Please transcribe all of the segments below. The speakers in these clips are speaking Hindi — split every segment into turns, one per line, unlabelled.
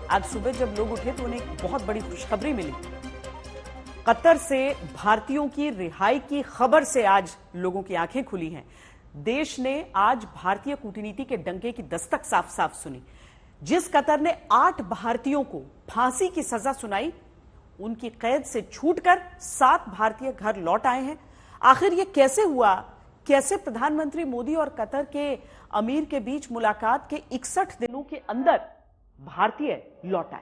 आज सुबह जब लोग उठे तो उन्हें एक बहुत बड़ी खुशखबरी मिली। कतर से भारतीयों की रिहाई की खबर से आज लोगों की आंखें खुली हैं। देश ने आज भारतीय कूटनीति के डंके की दस्तक साफ साफ सुनी। जिस कतर ने 8 भारतीयों को फांसी की सजा सुनाई, उनकी कैद से छूटकर 7 भारतीय घर लौट आए हैं। आखिर ये कैसे हुआ? कैसे प्रधानमंत्री मोदी और कतर के अमीर के बीच मुलाकात के 61 दिनों के अंदर भारतीय लौट आए?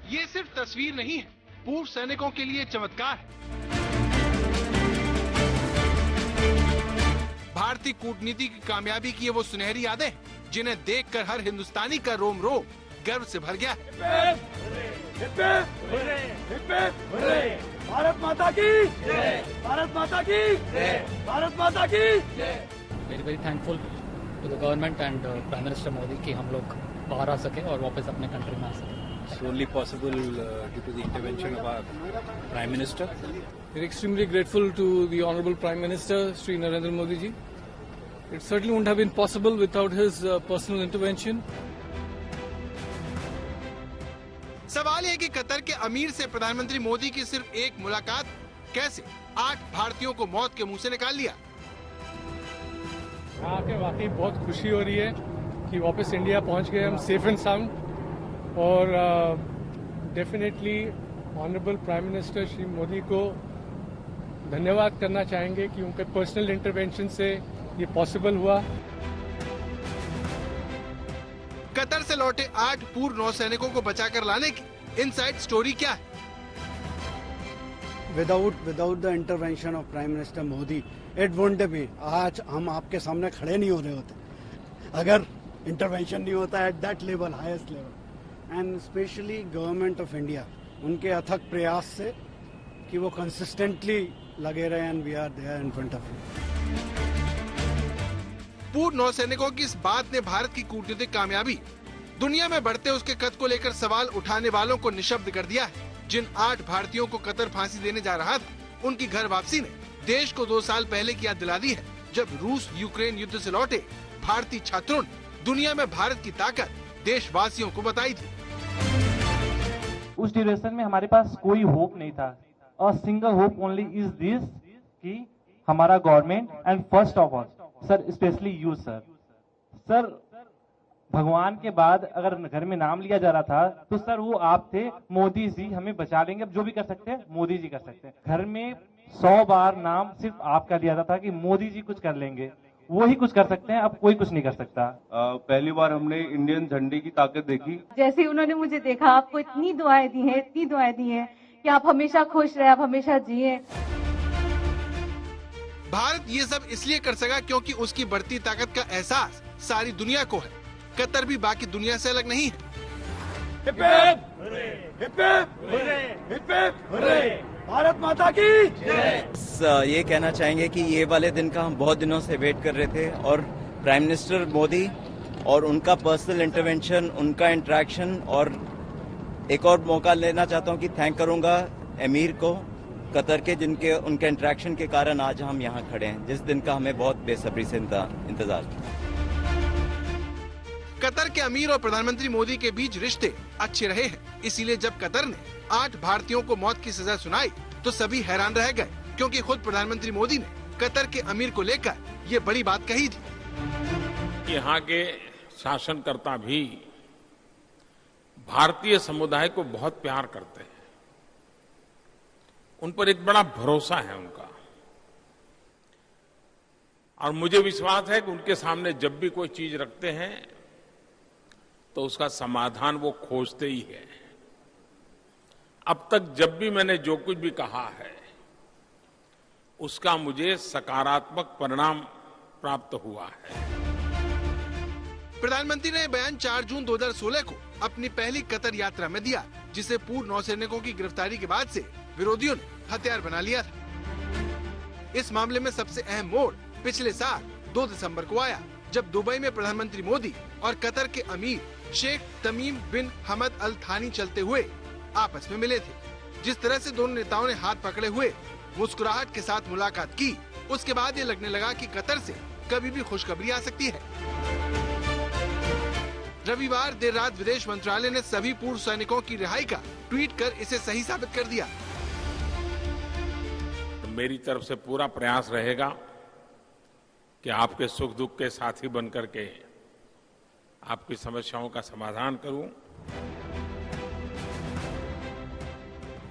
ये सिर्फ तस्वीर नहीं है, पूर्व सैनिकों के लिए चमत्कार है। भारतीय कूटनीति की कामयाबी की ये वो सुनहरी यादें जिन्हें देखकर हर हिंदुस्तानी का रोम रोम गर्व से भर गया है।
भारत माता की जय, भारत माता की जय, भारत माता की जय।
Very thankful to the government and prime minister Modi कि हम लोग बाहर आ सके और वापस अपने कंट्री में आ सके।
It's only possible due to the intervention of our Prime Minister.
We're extremely grateful to the Honorable Prime Minister, Sri Narendra Modi ji. It certainly wouldn't have been possible without his personal intervention.
सवाल है कि कतर के अमीर से प्रधानमंत्री मोदी की सिर्फ एक मुलाकात कैसे 8 भारतीयों को मौत के मुंह से निकाल लिया।
आके वाकई बहुत खुशी हो रही है कि वापस इंडिया पहुंच गए हम सेफ एंड साउंड। और definitely honourable prime minister Shri Modi को धन्यवाद करना चाहेंगे कि उनके पर्सनल इंटरवेंशन से ये पॉसिबल हुआ।
कतर से लौटे 8 पूर्व नौसैनिकों को बचाकर लाने की इनसाइड स्टोरी क्या है?
Without the intervention of prime minister Modi it wouldn't be, आज हम आपके सामने खड़े नहीं हो रहे होते अगर इंटरवेंशन नहीं होता at that level, highest level. And specially government of India, उनके अथक प्रयास से कि वो कंसिस्टेंटली लगे रहे and we are there in front of you.
पूर्व नौसैनिकों की इस बात ने भारत की कूटनीतिक कामयाबी, दुनिया में बढ़ते उसके कद को लेकर सवाल उठाने वालों को निशब्द कर दिया है। जिन 8 भारतीयों को कतर फांसी देने जा रहा था, उनकी घर वापसी ने देश को 2 साल पहले की याद दिला दी है, जब रूस यूक्रेन युद्ध से लौटे भारतीय छात्रों ने दुनिया में भारत की ताकत देशवासियों को बताई थी।
उस ड्यूरेशन में हमारे पास कोई होप नहीं था। A single hope only is this कि हमारा government and first of all sir, specially you sir, भगवान के बाद अगर घर में नाम लिया जा रहा था तो सर वो आप थे। मोदी जी हमें बचा लेंगे, अब जो भी कर सकते हैं मोदी जी कर सकते हैं। घर में 100 बार नाम सिर्फ आपका लिया था कि मोदी जी कुछ कर लेंगे, वो ही कुछ कर सकते हैं, अब कोई कुछ नहीं कर सकता।
पहली बार हमने इंडियन झंडे की ताकत देखी।
जैसे उन्होंने मुझे देखा, आपको इतनी दुआएं दी हैं, इतनी दुआएं दी हैं कि आप हमेशा खुश रहे, आप हमेशा जिए।
भारत ये सब इसलिए कर सका क्योंकि उसकी बढ़ती ताकत का एहसास सारी दुनिया को है। कतर भी बाकी दुनिया से अलग नहीं है।
भारत माता की
ये कहना चाहेंगे कि ये वाले दिन का हम बहुत दिनों से वेट कर रहे थे और प्राइम मिनिस्टर मोदी और उनका पर्सनल इंटरवेंशन, उनका इंटरेक्शन, और एक और मौका लेना चाहता हूं कि थैंक करूंगा अमीर को कतर के, जिनके उनके इंटरेक्शन के कारण आज हम यहाँ खड़े हैं, जिस दिन का हमें बहुत बेसब्री से इंतजार था।
कतर के अमीर और प्रधानमंत्री मोदी के बीच रिश्ते अच्छे रहे हैं, इसीलिए जब कतर ने 8 भारतीयों को मौत की सजा सुनाई तो सभी हैरान रह गए, क्योंकि खुद प्रधानमंत्री मोदी ने कतर के अमीर को लेकर ये बड़ी बात कही थी।
यहाँ के शासनकर्ता भी भारतीय समुदाय को बहुत प्यार करते हैं, उन पर एक बड़ा भरोसा है उनका, और मुझे विश्वास है कि उनके सामने जब भी कोई चीज रखते हैं तो उसका समाधान वो खोजते ही है। अब तक जब भी मैंने जो कुछ भी कहा है उसका मुझे सकारात्मक परिणाम प्राप्त हुआ है।
प्रधानमंत्री ने बयान 4 जून 2016 को अपनी पहली कतर यात्रा में दिया, जिसे पूर्व नौसैनिकों की गिरफ्तारी के बाद से विरोधियों ने हथियार बना लिया था। इस मामले में सबसे अहम मोड़ पिछले साल 2 दिसंबर को आया, जब दुबई में प्रधानमंत्री मोदी और कतर के अमीर शेख तमीम बिन हमद अल थानी चलते हुए आपस में मिले थे। जिस तरह से दोनों नेताओं ने हाथ पकड़े हुए मुस्कुराहट के साथ मुलाकात की, उसके बाद ये लगने लगा कि कतर से कभी भी खुशखबरी आ सकती है। रविवार देर रात विदेश मंत्रालय ने सभी पूर्व सैनिकों की रिहाई का ट्वीट कर इसे सही साबित कर दिया।
तो मेरी तरफ से पूरा प्रयास रहेगा कि आपके सुख दुख के साथी बनकर के आपकी समस्याओं का समाधान करूं।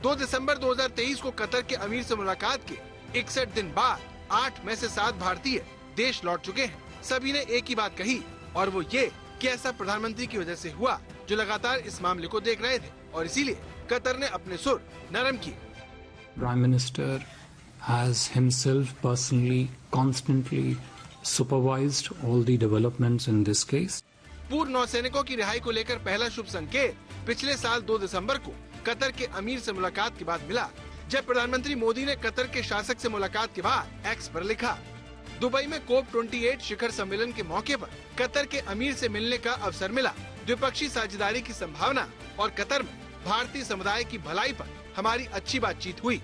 2 दिसंबर 2023 को कतर के अमीर से मुलाकात के 61 दिन बाद 8 में से 7 भारतीय देश लौट चुके हैं। सभी ने एक ही बात कही और वो ये कि ऐसा प्रधानमंत्री की वजह से हुआ जो लगातार इस मामले को देख रहे थे और इसीलिए कतर ने अपने सुर नरम किए।
Prime Minister has himself personally constantly supervised all the developments in this case.
पूर्व नौसैनिकों की रिहाई को लेकर पहला शुभ संकेत पिछले साल 2 दिसंबर को कतर के अमीर से मुलाकात के बाद मिला, जब प्रधानमंत्री मोदी ने कतर के शासक से मुलाकात के बाद एक्स पर लिखा, दुबई में COP28 शिखर सम्मेलन के मौके पर कतर के अमीर से मिलने का अवसर मिला। द्विपक्षीय साझेदारी की संभावना और कतर में भारतीय समुदाय की भलाई पर हमारी अच्छी बातचीत हुई।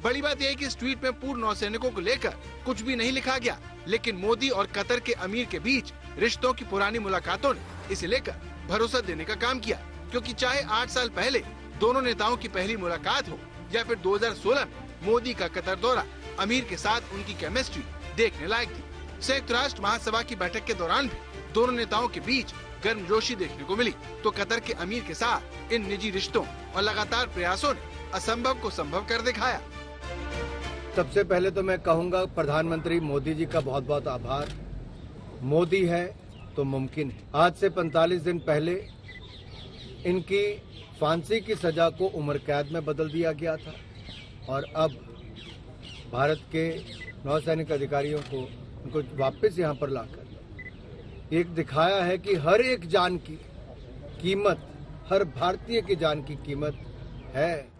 बड़ी बात यह है कि इस ट्वीट में पूर्व नौसैनिकों को लेकर कुछ भी नहीं लिखा गया, लेकिन मोदी और कतर के अमीर के बीच रिश्तों की पुरानी मुलाकातों ने इसे लेकर भरोसा देने का काम किया, क्योंकि चाहे 8 साल पहले दोनों नेताओं की पहली मुलाकात हो या फिर 2016 में मोदी का कतर दौरा, अमीर के साथ उनकी केमिस्ट्री देखने लायक थी। संयुक्त राष्ट्र महासभा की बैठक के दौरान भी दोनों नेताओं के बीच गर्मजोशी देखने को मिली, तो कतर के अमीर के साथ इन निजी रिश्तों और लगातार प्रयासों ने असंभव को संभव कर दिखाया।
सबसे पहले तो मैं कहूंगा प्रधानमंत्री मोदी जी का बहुत बहुत आभार। मोदी है तो मुमकिन है। आज से 45 दिन पहले इनकी फांसी की सजा को उम्र कैद में बदल दिया गया था और अब भारत के नौसैनिक अधिकारियों को उनको वापस यहाँ पर लाकर एक दिखाया है कि हर एक जान की कीमत, हर भारतीय की जान की कीमत है।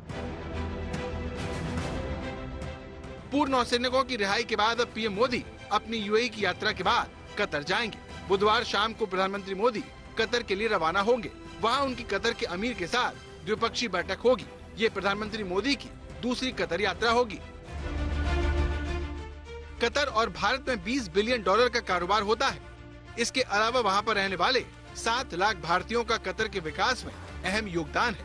पूर्व नौसैनिकों की रिहाई के बाद अब पीएम मोदी अपनी यूएई की यात्रा के बाद कतर जाएंगे। बुधवार शाम को प्रधानमंत्री मोदी कतर के लिए रवाना होंगे। वहां उनकी कतर के अमीर के साथ द्विपक्षीय बैठक होगी। ये प्रधानमंत्री मोदी की दूसरी कतर यात्रा होगी। कतर और भारत में $20 बिलियन का कारोबार होता है। इसके अलावा वहां पर रहने वाले 7 लाख भारतीयों का कतर के विकास में अहम योगदान है।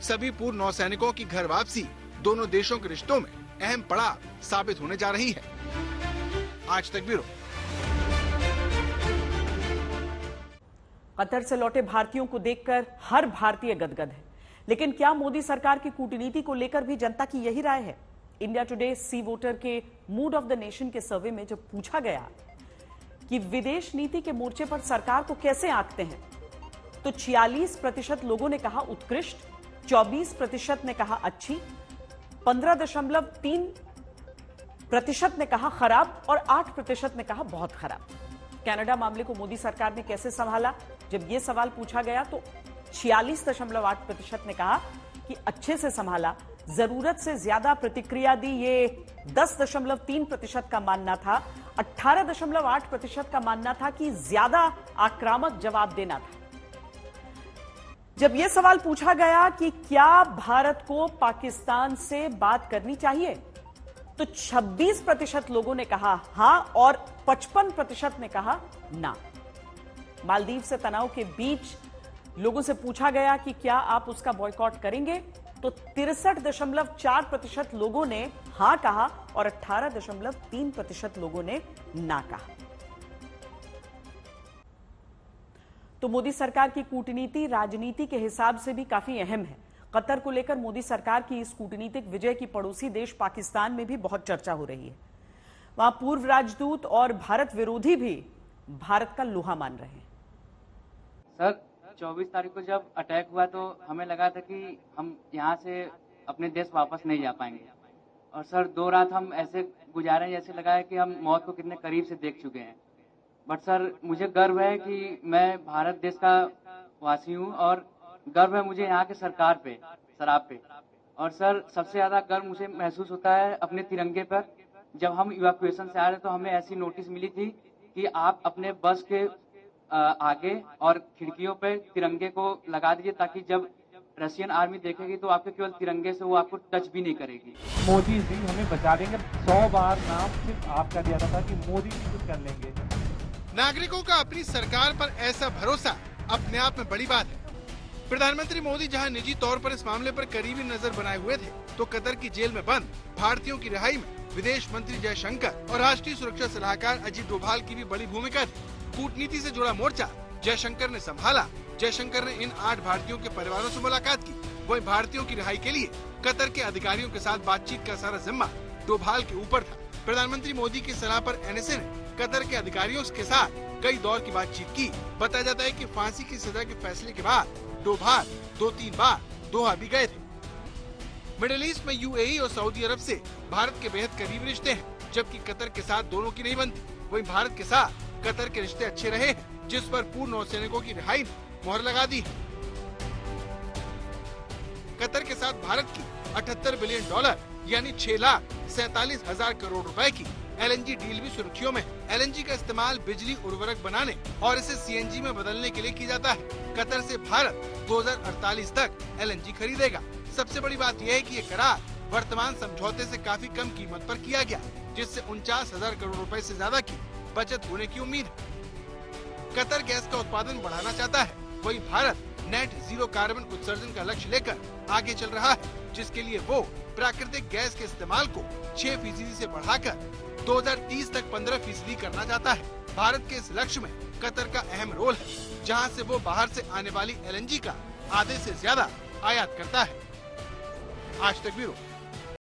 सभी पूर्व नौसैनिकों की घर वापसी दोनों देशों के रिश्तों में अहम पड़ाव साबित होने जा रही है। आज तक ब्यूरो।
कतर से लौटे भारतीयों को देखकर हर भारतीय गदगद है, लेकिन क्या मोदी सरकार की कूटनीति को लेकर भी जनता की यही राय है? इंडिया टुडे सी वोटर के मूड ऑफ द नेशन के सर्वे में जब पूछा गया कि विदेश नीति के मोर्चे पर सरकार को कैसे आंकते हैं, तो 46% लोगों ने कहा उत्कृष्ट, 24% ने कहा अच्छी, 15.3% ने कहा खराब और 8% ने कहा बहुत खराब। कनाडा मामले को मोदी सरकार ने कैसे संभाला? जब यह सवाल पूछा गया तो 46.8% ने कहा कि अच्छे से संभाला, जरूरत से ज्यादा प्रतिक्रिया दी, ये 10.3% का मानना था, 18.8% का मानना था कि ज्यादा आक्रामक जवाब देना था। जब यह सवाल पूछा गया कि क्या भारत को पाकिस्तान से बात करनी चाहिए, तो 26% लोगों ने कहा हां और 55% ने कहा ना। मालदीव से तनाव के बीच लोगों से पूछा गया कि क्या आप उसका बॉयकॉट करेंगे, तो 63.4% लोगों ने हां कहा और 18.3% लोगों ने ना कहा। तो मोदी सरकार की कूटनीति राजनीति के हिसाब से भी काफी अहम है। कतर को लेकर मोदी सरकार की इस कूटनीतिक विजय की पड़ोसी देश पाकिस्तान में भी बहुत चर्चा हो रही है। वहां पूर्व राजदूत और भारत विरोधी भी भारत का लोहा मान रहे हैं।
सर 24 तारीख को जब अटैक हुआ तो हमें लगा था कि हम यहाँ से अपने देश वापस नहीं जा पाएंगे, और सर 2 रात हम ऐसे गुजारे जैसे लगा है कि हम मौत को कितने करीब से देख चुके हैं। बट सर मुझे गर्व है कि मैं भारत देश का वासी हूँ और गर्व है मुझे यहाँ के सरकार पे, शराब पे। और सर सबसे ज्यादा गर्व मुझे महसूस होता है अपने तिरंगे पर। जब हम इवैक्यूएशन से आ रहे तो हमें ऐसी नोटिस मिली थी कि आप अपने बस के आगे और खिड़कियों पे तिरंगे को लगा दीजिए, ताकि जब रशियन आर्मी देखेगी तो आपके केवल तिरंगे से वो आपको टच भी नहीं करेगी।
मोदी जी हमें बचा देंगे। 100 बार नाम सिर्फ आपका दिया था कि मोदी जी कुछ कर लेंगे।
नागरिकों का अपनी सरकार पर ऐसा भरोसा अपने आप में बड़ी बात है। प्रधानमंत्री मोदी जहां निजी तौर पर इस मामले पर करीबी नजर बनाए हुए थे, तो कतर की जेल में बंद भारतीयों की रिहाई में विदेश मंत्री जयशंकर और राष्ट्रीय सुरक्षा सलाहकार अजीत डोभाल की भी बड़ी भूमिका थी। कूटनीति से जुड़ा मोर्चा जयशंकर ने संभाला। जयशंकर ने इन 8 भारतीयों के परिवारों से मुलाकात की। वहीं भारतीयों की रिहाई के लिए कतर के अधिकारियों के साथ बातचीत का सारा जिम्मा डोभाल के ऊपर था। प्रधानमंत्री मोदी की सलाह पर एनएसए ने कतर के अधिकारियों के साथ कई दौर की बातचीत की। बताया जाता है कि फांसी की सजा के फैसले के बाद डोभाल 2-3 बार दोहा भी गए थे। मिडिल ईस्ट में यूएई और सऊदी अरब से भारत के बेहद करीबी रिश्ते हैं, जबकि कतर के साथ दोनों की नहीं बनती। वहीं भारत के साथ कतर के रिश्ते अच्छे रहे हैं, जिस पर पूर्व नौसैनिकों की रिहाई ने मोहर लगा दी है। कतर के साथ भारत की $78 बिलियन यानी 6,47,000 करोड़ रुपए की एलएनजी डील भी सुर्खियों में है। एलएनजी का इस्तेमाल बिजली उर्वरक बनाने और इसे सीएनजी में बदलने के लिए किया जाता है। कतर से भारत 2048 तक एलएनजी खरीदेगा। सबसे बड़ी बात यह है कि ये करार वर्तमान समझौते से काफी कम कीमत पर किया गया, जिससे 49,000 करोड़ रुपए से ज्यादा की बचत होने की उम्मीद है। कतर गैस का उत्पादन बढ़ाना चाहता है, वहीं भारत नेट जीरो कार्बन उत्सर्जन का लक्ष्य लेकर आगे चल रहा है, जिसके लिए वो प्राकृतिक गैस के इस्तेमाल को 6% से बढ़ाकर 2030 तक 15% करना चाहता है। भारत के इस लक्ष्य में कतर का अहम रोल है, जहां से वो बाहर से आने वाली एलएनजी का आधे से ज्यादा आयात करता है। आज तक ब्यूरो।